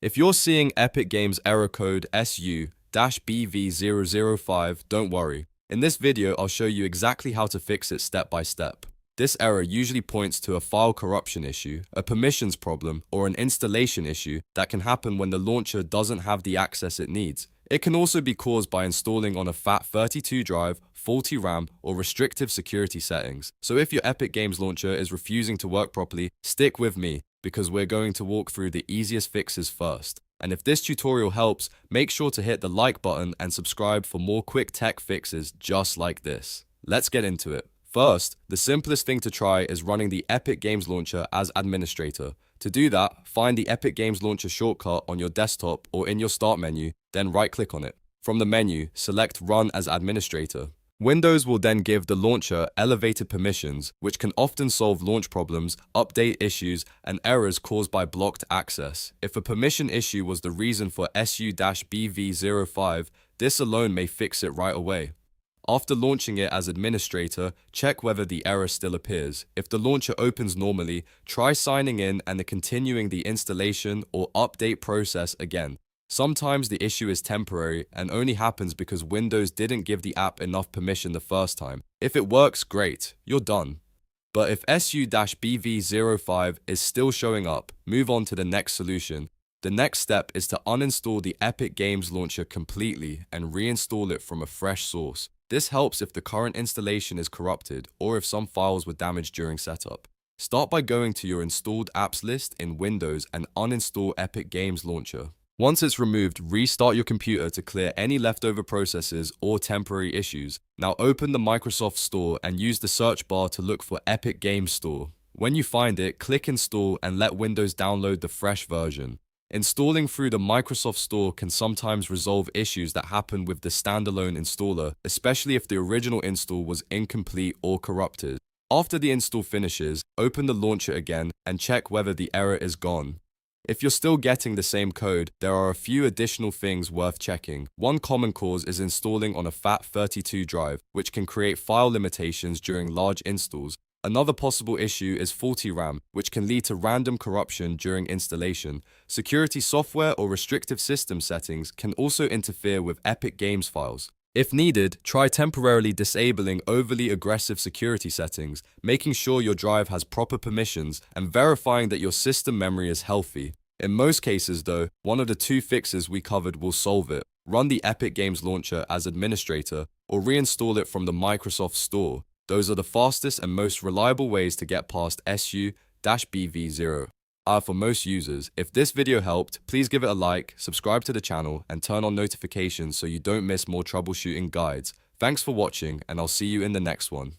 If you're seeing Epic Games error code SU-BV05, don't worry. In this video, I'll show you exactly how to fix it step by step. This error usually points to a file corruption issue, a permissions problem, or an installation issue that can happen when the launcher doesn't have the access it needs. It can also be caused by installing on a FAT32 drive, faulty RAM, or restrictive security settings. So if your Epic Games launcher is refusing to work properly, stick with me, because we're going to walk through the easiest fixes first. And if this tutorial helps, make sure to hit the like button and subscribe for more quick tech fixes just like this. Let's get into it. First, the simplest thing to try is running the Epic Games Launcher as administrator. To do that, find the Epic Games Launcher shortcut on your desktop or in your Start menu, then right-click on it. From the menu, select Run as Administrator. Windows will then give the launcher elevated permissions, which can often solve launch problems, update issues, and errors caused by blocked access. If a permission issue was the reason for SU-BV05, this alone may fix it right away. After launching it as administrator, check whether the error still appears. If the launcher opens normally, try signing in and continuing the installation or update process again. Sometimes the issue is temporary and only happens because Windows didn't give the app enough permission the first time. If it works, great, you're done. But if SU-BV05 is still showing up, move on to the next solution. The next step is to uninstall the Epic Games Launcher completely and reinstall it from a fresh source. This helps if the current installation is corrupted or if some files were damaged during setup. Start by going to your installed apps list in Windows and uninstall Epic Games Launcher. Once it's removed, restart your computer to clear any leftover processes or temporary issues. Now open the Microsoft Store and use the search bar to look for Epic Games Store. When you find it, click Install and let Windows download the fresh version. Installing through the Microsoft Store can sometimes resolve issues that happen with the standalone installer, especially if the original install was incomplete or corrupted. After the install finishes, open the launcher again and check whether the error is gone. If you're still getting the same code, there are a few additional things worth checking. One common cause is installing on a FAT32 drive, which can create file limitations during large installs. Another possible issue is faulty RAM, which can lead to random corruption during installation. Security software or restrictive system settings can also interfere with Epic Games files. If needed, try temporarily disabling overly aggressive security settings, making sure your drive has proper permissions, and verifying that your system memory is healthy. In most cases though, one of the two fixes we covered will solve it. Run the Epic Games Launcher as administrator, or reinstall it from the Microsoft Store. Those are the fastest and most reliable ways to get past SU-BV0. For most users. If this video helped, please give it a like, subscribe to the channel, and turn on notifications so you don't miss more troubleshooting guides. Thanks for watching, and I'll see you in the next one.